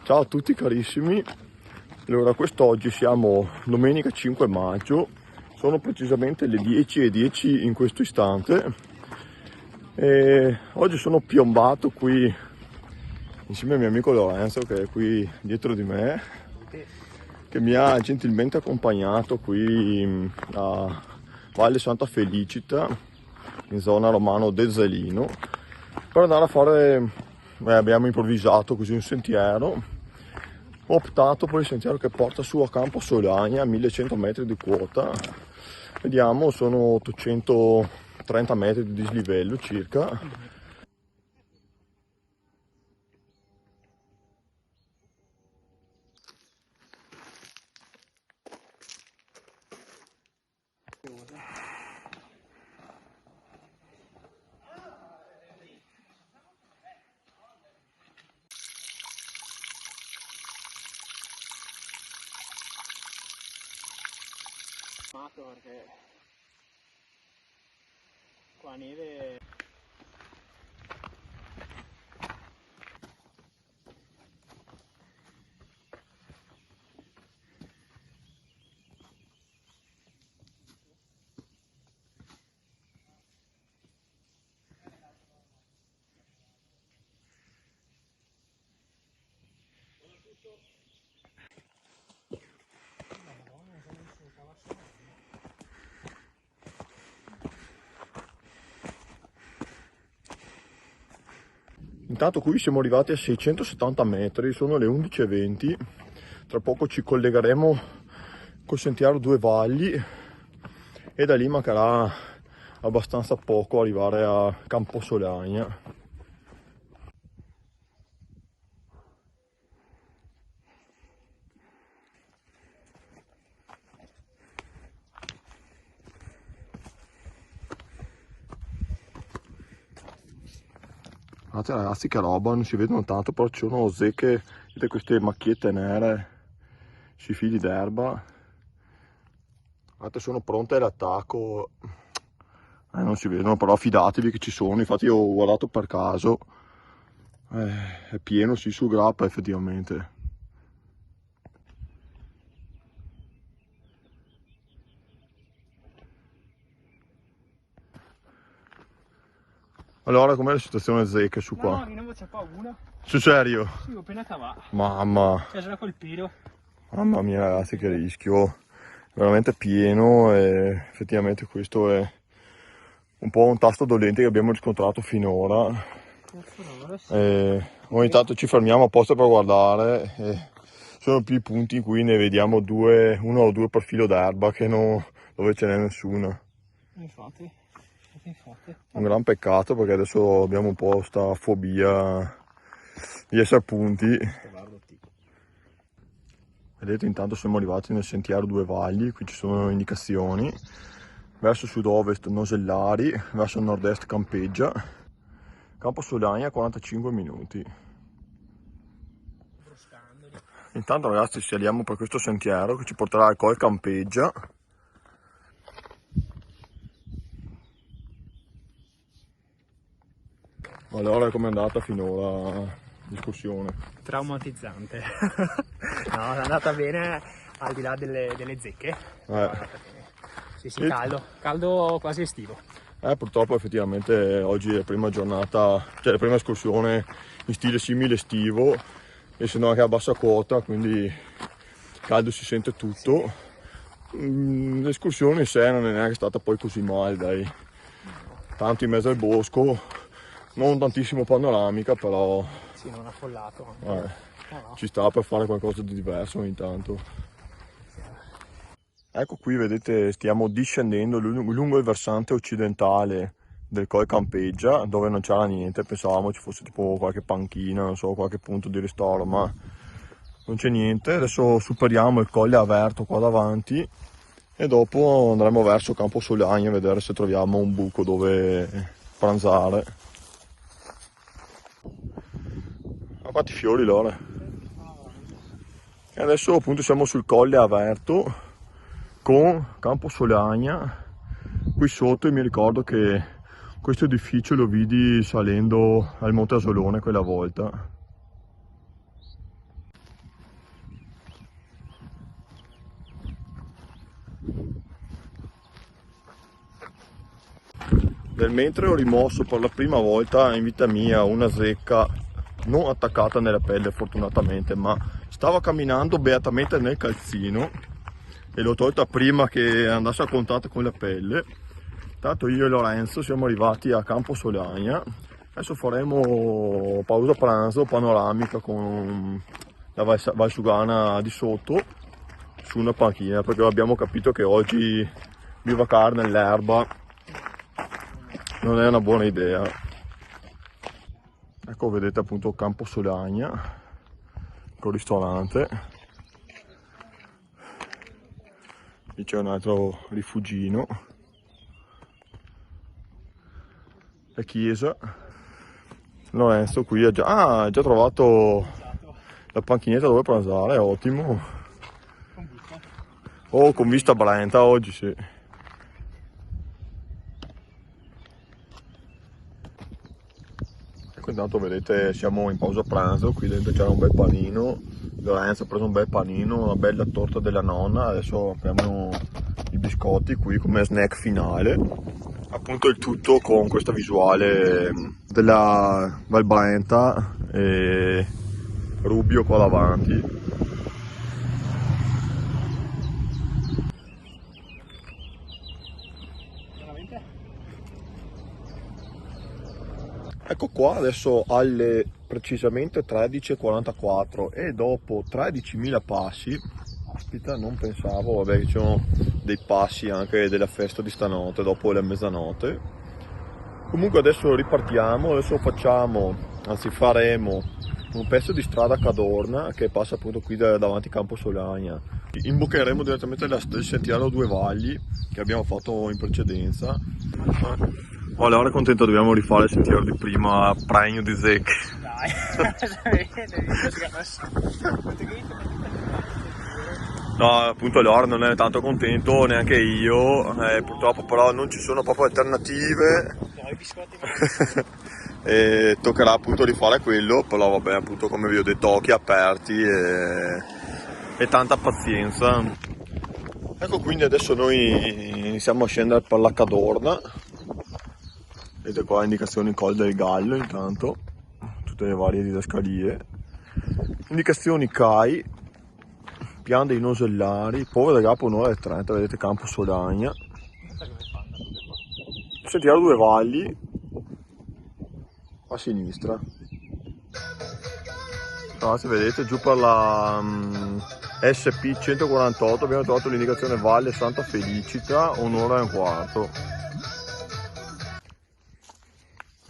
Ciao a tutti carissimi, allora quest'oggi siamo domenica 5 maggio, sono precisamente le 10:10 in questo istante e oggi sono piombato qui insieme al mio amico Lorenzo che è qui dietro di me, che mi ha gentilmente accompagnato qui a Valle Santa Felicita in zona Romano Dezzelino per andare a fare, abbiamo improvvisato così un sentiero. Ho optato per il sentiero che porta su a Campo Solagna a 1100 metri di quota, vediamo, sono 830 metri di dislivello circa. Perché qua neve Intanto qui siamo arrivati a 670 metri, sono le 11:20, tra poco ci collegheremo col sentiero Due Valli e da lì mancherà abbastanza poco arrivare a Campo Solagna. Guardate ragazzi che roba, non si vedono tanto, però ci sono zecche, vedete queste macchiette nere sui fili d'erba. Guardate, sono pronte all'attacco, non si vedono, però fidatevi che ci sono, infatti ho guardato per caso, è pieno sì su grappa effettivamente. Allora, com'è la situazione zecche su qua? no, non c'è qua una. Sul serio? Sì, ho appena cavato. Mamma. C'è già colpito. Mamma mia ragazzi che rischio, veramente pieno e effettivamente questo è un po' un tasto dolente che abbiamo riscontrato finora. Ogni tanto ci fermiamo apposta per guardare e sono più i punti in cui ne vediamo uno o due per filo d'erba che non dove ce n'è nessuna. Infatti. Un gran peccato perché adesso abbiamo un po' sta fobia di essere punti. Vedete, intanto siamo arrivati nel sentiero Due Valli, qui ci sono indicazioni. Verso sud-ovest Nosellari, verso nord-est Campeggia. Campo Solagna 45 minuti. Intanto ragazzi saliamo per questo sentiero che ci porterà al Col Campeggia. Allora com'è andata finora l'escursione? Traumatizzante. No, è andata bene al di là delle zecche. Sì, caldo quasi estivo. Purtroppo effettivamente oggi è la prima giornata, cioè la prima escursione in stile simile estivo, essendo anche a bassa quota, quindi caldo si sente tutto. L'escursione in sé non è neanche stata poi così male, dai. Tanto in mezzo al bosco, non tantissimo panoramica, però sì, non affollato. Ci sta per fare qualcosa di diverso ogni tanto. Ecco qui vedete stiamo discendendo lungo il versante occidentale del Col Campeggia, dove non c'era niente, pensavamo ci fosse tipo qualche panchina, non so, qualche punto di ristoro, ma non c'è niente. Adesso superiamo il Colle Averto qua davanti e dopo andremo verso Campo Solagna a vedere se troviamo un buco dove pranzare. Ma quanti fiori Lore! E adesso appunto siamo sul Colle Averto con Campo Solagna qui sotto, e mi ricordo che questo edificio lo vidi salendo al Monte Asolone quella volta. Nel mentre ho rimosso per la prima volta in vita mia una zecca non attaccata nella pelle fortunatamente, ma stava camminando beatamente nel calzino e l'ho tolta prima che andasse a contatto con la pelle. Tanto io e Lorenzo siamo arrivati a Campo Solagna. Adesso faremo pausa pranzo panoramica con la Valsugana di sotto su una panchina, perché abbiamo capito che oggi bivacare nell'erba non è una buona idea. Ecco, vedete appunto Campo Solagna con il ristorante. Qui c'è un altro rifugino, la chiesa. Lorenzo qui ha già trovato la panchinetta dove pranzare, ottimo. Oh, con vista Brenta oggi, sì. Ecco, intanto vedete siamo in pausa pranzo, qui dentro c'era un bel panino, Lorenzo ha preso un bel panino, una bella torta della nonna, adesso apriamo i biscotti qui come snack finale. Appunto il tutto con questa visuale della Val Brenta e Rubio qua davanti. Ecco qua adesso alle precisamente 13:44 e dopo 13.000 passi, aspetta non pensavo, vabbè ci sono dei passi anche della festa di stanotte dopo le mezzanotte. Comunque adesso ripartiamo, adesso faremo un pezzo di strada a Cadorna che passa appunto qui davanti a Campo Solagna. Imboccheremo direttamente il sentiero Due Valli che abbiamo fatto in precedenza. Allora contento, dobbiamo rifare il sentiero di prima, Pregno di zecche. Dai, No, appunto allora non è tanto contento neanche io, purtroppo però non ci sono proprio alternative. no, i biscotti E toccherà appunto rifare quello, però vabbè appunto come vi ho detto occhi aperti e tanta pazienza. Ecco quindi adesso noi iniziamo a scendere per la Cadorna. Vedete qua indicazioni Col del Gallo intanto, tutte le varie didascalie. Indicazioni CAI, pian dei Nosellari, Povera Gappa 1:30, vedete Campo Solagna. Sentiero Due Valli, a sinistra. Se vedete giù per la SP 148 abbiamo trovato l'indicazione Valle Santa Felicita, 1:15.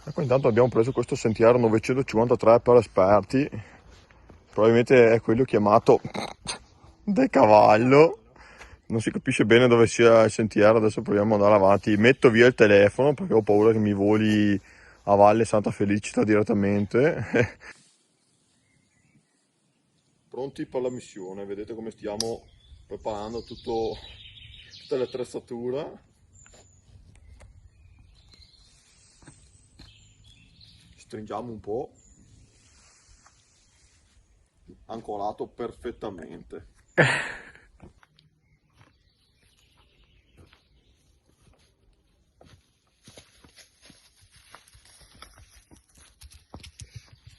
Ecco, intanto abbiamo preso questo sentiero 953 per esperti, probabilmente è quello chiamato del cavallo, non si capisce bene dove sia il sentiero, adesso proviamo ad andare avanti, metto via il telefono perché ho paura che mi voli a Valle Santa Felicita direttamente. Pronti per la missione, vedete come stiamo preparando tutta l'attrezzatura. Stringiamo un po', ancorato perfettamente.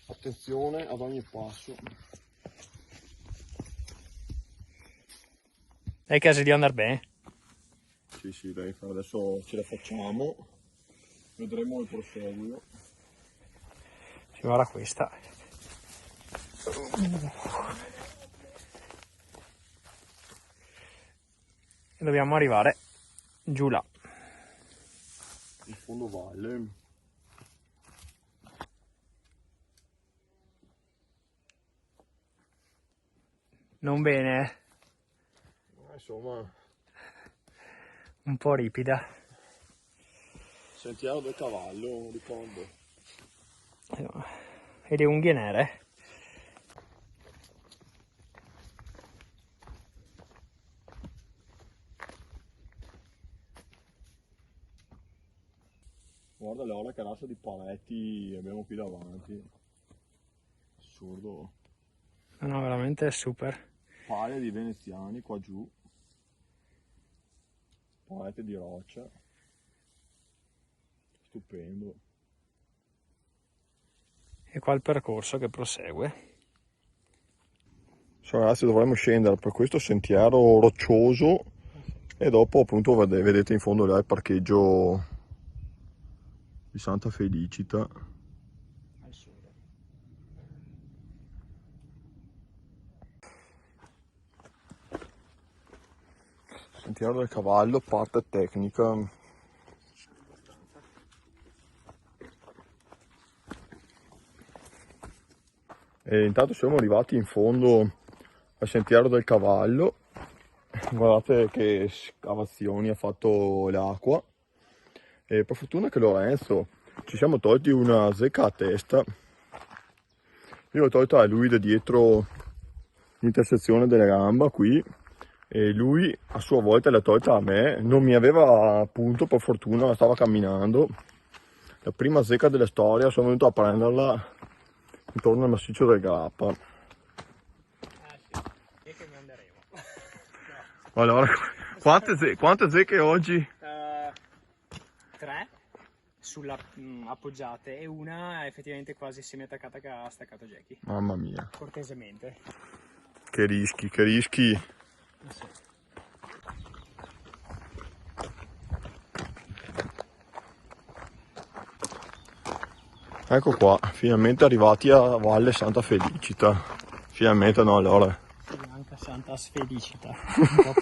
Attenzione ad ogni passo. È caso di andare bene? Sì, dai, adesso ce la facciamo, vedremo il proseguio. Ci guarda questa. E dobbiamo arrivare giù là. Il fondo valle. Non bene, Insomma, un po' ripida. sentiero del cavallo, ricordo. E le unghie nere. Guarda l'ora che razza di paletti abbiamo qui davanti. Assurdo. No, veramente super. Paia di veneziani qua giù. parete di roccia, stupendo. E qua il percorso che prosegue. Ragazzi, dovremmo scendere per questo sentiero roccioso e dopo appunto vedete in fondo là il parcheggio di Santa Felicita. Al sud. Sentiero del Cavallo, parte tecnica. E intanto siamo arrivati in fondo al Sentiero del Cavallo. Guardate che scavazioni ha fatto l'acqua. E per fortuna che Lorenzo ci siamo tolti una zecca a testa. Io l'ho tolta a lui da dietro l'intersezione della gamba qui. E lui a sua volta l'ha tolta a me. Non mi aveva appunto, per fortuna, stava camminando. La prima zecca della storia, sono venuto a prenderla intorno al massiccio del Grappa. Sì, e che ne anderemo. No. Allora, quante zecche oggi? 3 sulla appoggiate e una effettivamente quasi semi attaccata che ha staccato Jackie. Mamma mia. Cortesemente. Che rischi, che rischi. Sì. Ecco qua, finalmente arrivati a Valle Santa Felicita. Finalmente no, allora. Sì, anche Santa Sfelicita, un po'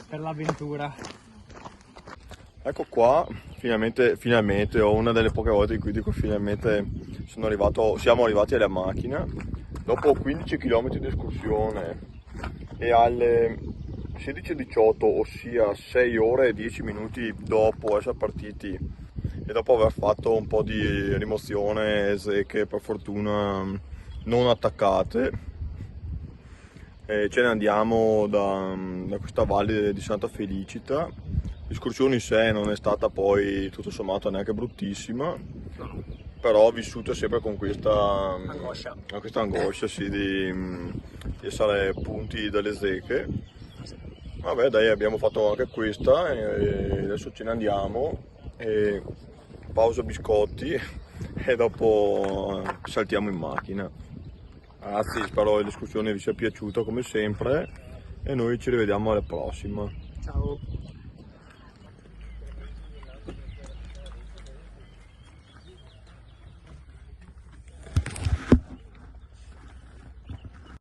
per l'avventura. Ecco qua, finalmente, ho una delle poche volte in cui dico finalmente siamo arrivati alla macchina. Dopo 15 km di escursione e alle 16:18, ossia 6 ore e 10 minuti dopo essere partiti e dopo aver fatto un po' di rimozione zecche per fortuna non attaccate, ce ne andiamo da questa valle di Santa Felicita. L'escursione in sé non è stata poi tutto sommato neanche bruttissima, però vissuta sempre con questa angoscia sì, di essere punti dalle zecche. Vabbè dai, abbiamo fatto anche questa e adesso ce ne andiamo, e pausa biscotti e dopo saltiamo in macchina. Ragazzi, spero che l'escursione vi sia piaciuta come sempre e noi ci rivediamo alla prossima. Ciao.